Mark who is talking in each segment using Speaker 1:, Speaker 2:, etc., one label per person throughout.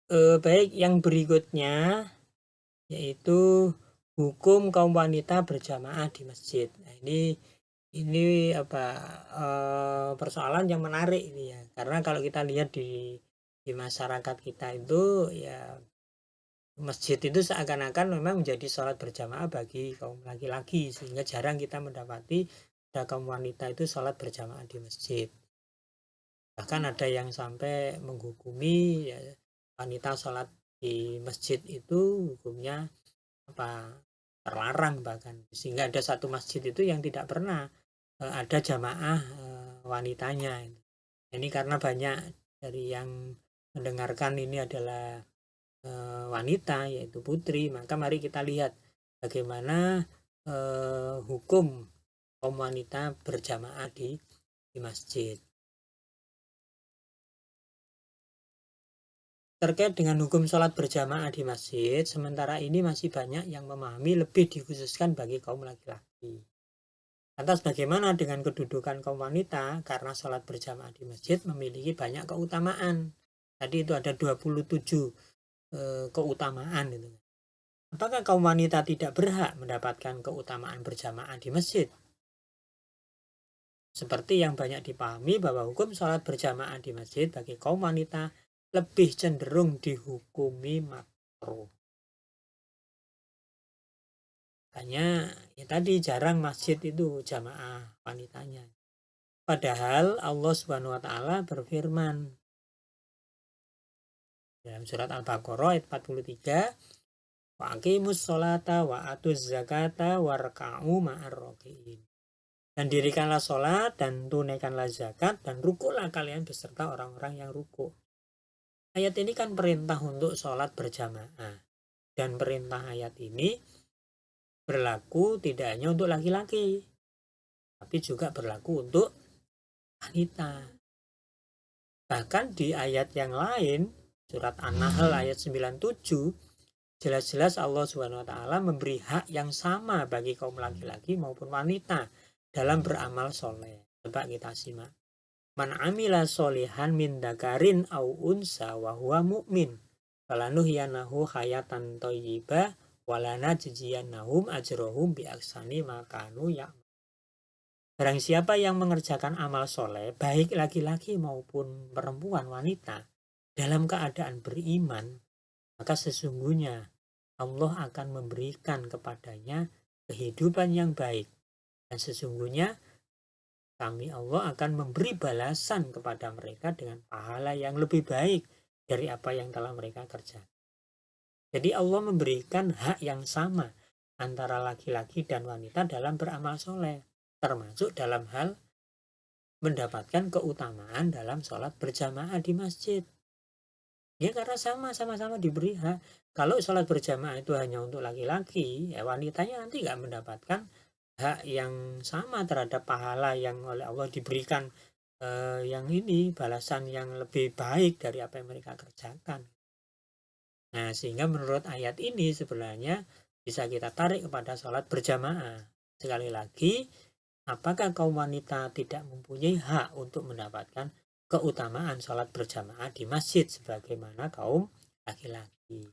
Speaker 1: Baik, yang berikutnya yaitu hukum kaum wanita berjamaah di masjid. Nah, ini apa, persoalan yang menarik ini ya, karena kalau kita lihat di masyarakat kita itu ya, masjid itu seakan-akan memang menjadi sholat berjamaah bagi kaum laki-laki, sehingga jarang kita mendapati ada kaum wanita itu sholat berjamaah di masjid. Bahkan ada yang sampai menghukumi ya, wanita sholat di masjid itu hukumnya apa, terlarang bahkan, sehingga ada satu masjid itu yang tidak pernah ada jamaah wanitanya. Ini karena banyak dari yang mendengarkan ini adalah wanita, yaitu putri, maka mari kita lihat bagaimana hukum kaum wanita berjamaah di masjid. Terkait dengan hukum sholat berjamaah di masjid, sementara ini masih banyak yang memahami lebih dikhususkan bagi kaum laki-laki. Lantas bagaimana dengan kedudukan kaum wanita? Karena sholat berjamaah di masjid memiliki banyak keutamaan. Tadi itu ada 27 keutamaan itu. Apakah kaum wanita tidak berhak mendapatkan keutamaan berjamaah di masjid? Seperti yang banyak dipahami bahwa hukum sholat berjamaah di masjid bagi kaum wanita lebih cenderung dihukumi makruh. Makanya ya tadi jarang masjid itu jamaah wanitanya. Padahal Allah Subhanahu wa taala berfirman dalam surat Al-Baqarah ayat 43, wa aqimus sholata wa atuz zakata warka'u ma'ar raki'in. Dan dirikanlah sholat dan tunaikanlah zakat dan rukulah kalian beserta orang-orang yang ruku. Ayat ini kan perintah untuk sholat berjamaah. Dan perintah ayat ini berlaku tidak hanya untuk laki-laki, tapi juga berlaku untuk wanita. Bahkan di ayat yang lain, surat An-Nahl ayat 97, jelas-jelas Allah Subhanahu wa taala memberi hak yang sama bagi kaum laki-laki maupun wanita dalam beramal soleh. Coba kita simak. Man amila solihan min dakarin au unsa wa huwa mu'min falanuhyanahu hayatan thayyibah walana jiziyannahum ajrohum bi aksani makanu ya. Barang siapa yang mengerjakan amal soleh, baik laki-laki maupun perempuan wanita, dalam keadaan beriman, maka sesungguhnya Allah akan memberikan kepadanya kehidupan yang baik. Dan sesungguhnya kami Allah akan memberi balasan kepada mereka dengan pahala yang lebih baik dari apa yang telah mereka kerjakan. Jadi Allah memberikan hak yang sama antara laki-laki dan wanita dalam beramal soleh, termasuk dalam hal mendapatkan keutamaan dalam sholat berjamaah di masjid. Ya karena sama-sama diberi hak. Kalau sholat berjamaah itu hanya untuk laki-laki, ya wanitanya nanti nggak mendapatkan hak yang sama terhadap pahala yang oleh Allah diberikan, yang ini balasan yang lebih baik dari apa yang mereka kerjakan. Nah sehingga menurut ayat ini sebenarnya bisa kita tarik kepada sholat berjamaah. Sekali lagi, apakah kaum wanita tidak mempunyai hak untuk mendapatkan keutamaan sholat berjamaah di masjid sebagaimana kaum laki-laki?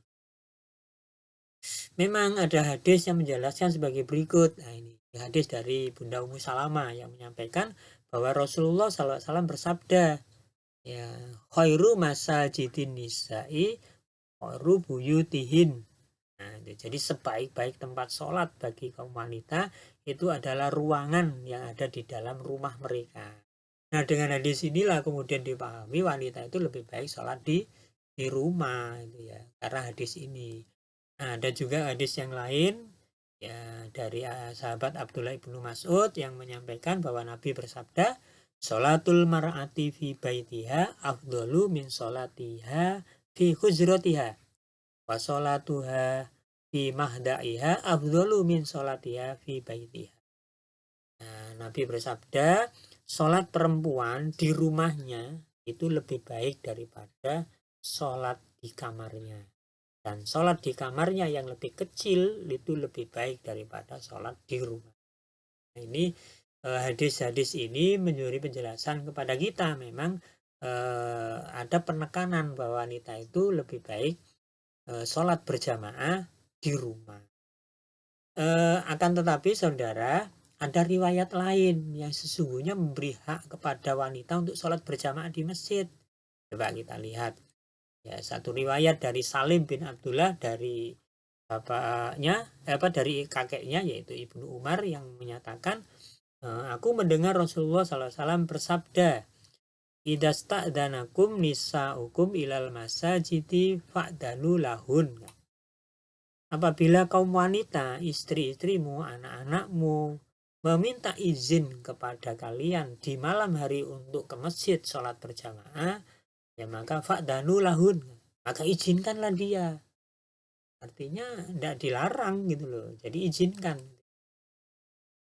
Speaker 1: Memang ada hadis yang menjelaskan sebagai berikut. Nah ini hadis dari Bunda Ummu Salamah yang menyampaikan bahwa Rasulullah SAW bersabda, ya, khairu masajidin nisa'i khairu buyutihin. Nah, jadi sebaik-baik tempat sholat bagi kaum wanita itu adalah ruangan yang ada di dalam rumah mereka. Nah dengan hadis inilah kemudian dipahami wanita itu lebih baik sholat di rumah itu ya, karena hadis ini. Nah, ada juga hadis yang lain ya dari sahabat Abdullah ibnu Mas'ud yang menyampaikan bahwa Nabi bersabda, sholatul mar'ati fi baitiha afdalu min sholatiha fi hujratiha wa sholatuha fi mahda'iha afdalu min sholatiha fi baitiha. Nah, Nabi bersabda, sholat perempuan di rumahnya itu lebih baik daripada sholat di kamarnya. Dan sholat di kamarnya yang lebih kecil itu lebih baik daripada sholat di rumah. Nah, ini hadis-hadis ini menyuri penjelasan kepada kita memang ada penekanan bahwa wanita itu lebih baik sholat berjamaah di rumah. Akan tetapi saudara, ada riwayat lain yang sesungguhnya memberi hak kepada wanita untuk sholat berjamaah di masjid. Coba kita lihat. Ya, satu riwayat dari Salim bin Abdullah dari bapaknya, dari kakeknya yaitu Ibnu Umar yang menyatakan, aku mendengar Rasulullah SAW bersabda, idasta'danakum nisa'ukum ilal masajidi fa'danu lahun. Apabila kaum wanita, istri-istrimu, anak-anakmu meminta izin kepada kalian di malam hari untuk ke masjid sholat berjamaah, ya maka fa'danu lahun, maka izinkanlah dia. Artinya tidak dilarang gitu loh, jadi izinkan.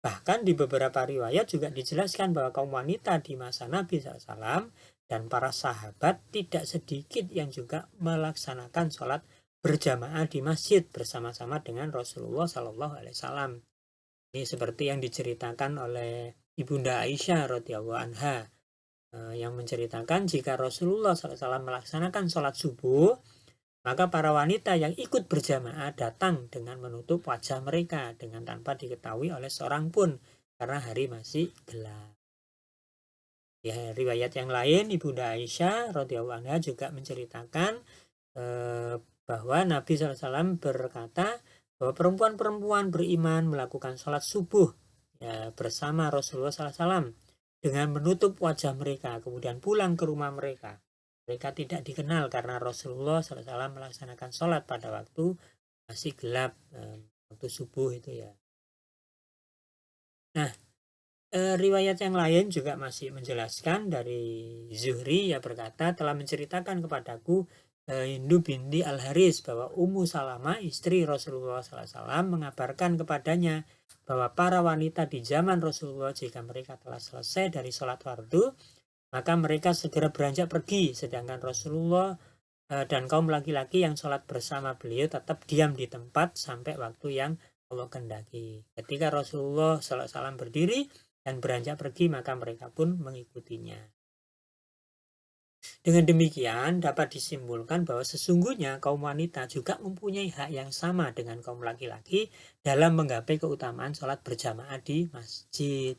Speaker 1: Bahkan di beberapa riwayat juga dijelaskan bahwa kaum wanita di masa Nabi SAW dan para sahabat tidak sedikit yang juga melaksanakan sholat berjamaah di masjid bersama-sama dengan Rasulullah SAW. Ini seperti yang diceritakan oleh Ibunda Aisyah radhiyallahu anha, yang menceritakan jika Rasulullah SAW melaksanakan sholat subuh, maka para wanita yang ikut berjamaah datang dengan menutup wajah mereka dengan tanpa diketahui oleh seorang pun karena hari masih gelap. Ya, riwayat yang lain Ibunda Aisyah radhiyallahu anha juga menceritakan bahwa Nabi SAW berkata bahwa perempuan-perempuan beriman melakukan sholat subuh ya, bersama Rasulullah SAW dengan menutup wajah mereka, kemudian pulang ke rumah mereka. Mereka tidak dikenal karena Rasulullah SAW melaksanakan sholat pada waktu masih gelap, waktu subuh itu ya. Nah, riwayat yang lain juga masih menjelaskan dari Zuhri, ya berkata telah menceritakan kepadaku Hindu binti Al-Haris bahwa Ummu Salamah istri Rasulullah SAW mengabarkan kepadanya bahwa para wanita di zaman Rasulullah jika mereka telah selesai dari sholat fardu maka mereka segera beranjak pergi, sedangkan Rasulullah dan kaum laki-laki yang sholat bersama beliau tetap diam di tempat sampai waktu yang Allah kehendaki. Ketika Rasulullah SAW berdiri dan beranjak pergi maka mereka pun mengikutinya. Dengan demikian dapat disimpulkan bahwa sesungguhnya kaum wanita juga mempunyai hak yang sama dengan kaum laki-laki dalam menggapai keutamaan sholat berjamaah di masjid.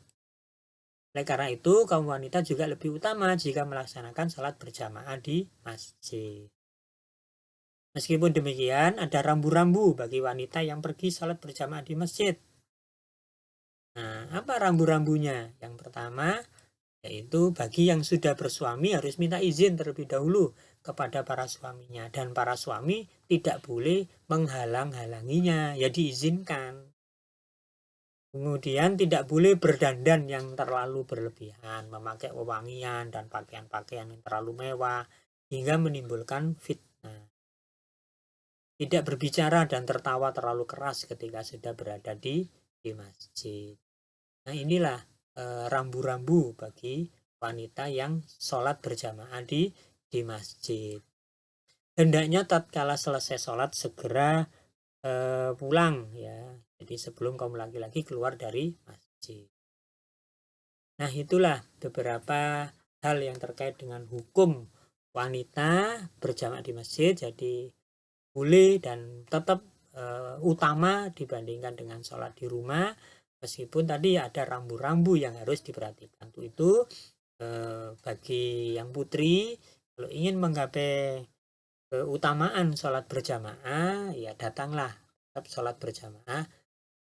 Speaker 1: Oleh karena itu kaum wanita juga lebih utama jika melaksanakan sholat berjamaah di masjid. Meskipun demikian ada rambu-rambu bagi wanita yang pergi sholat berjamaah di masjid. Nah, apa rambu-rambunya? Yang pertama, yaitu bagi yang sudah bersuami harus minta izin terlebih dahulu kepada para suaminya, dan para suami tidak boleh menghalang-halanginya, ya diizinkan. Kemudian tidak boleh berdandan yang terlalu berlebihan, memakai wewangian dan pakaian-pakaian yang terlalu mewah hingga menimbulkan fitnah. Tidak berbicara dan tertawa terlalu keras ketika sudah berada di masjid. Nah, inilah rambu-rambu bagi wanita yang sholat berjamaah di masjid. Hendaknya tatkala selesai sholat segera pulang ya. Jadi sebelum kaum laki-laki keluar dari masjid. Nah, itulah beberapa hal yang terkait dengan hukum wanita berjamaah di masjid. Jadi boleh dan tetap utama dibandingkan dengan sholat di rumah. Meskipun tadi ada rambu-rambu yang harus diperhatikan. Untuk itu bagi yang putri kalau ingin menggapai keutamaan sholat berjamaah ya datanglah tetap sholat berjamaah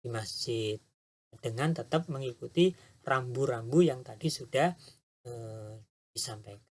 Speaker 1: di masjid dengan tetap mengikuti rambu-rambu yang tadi sudah disampaikan.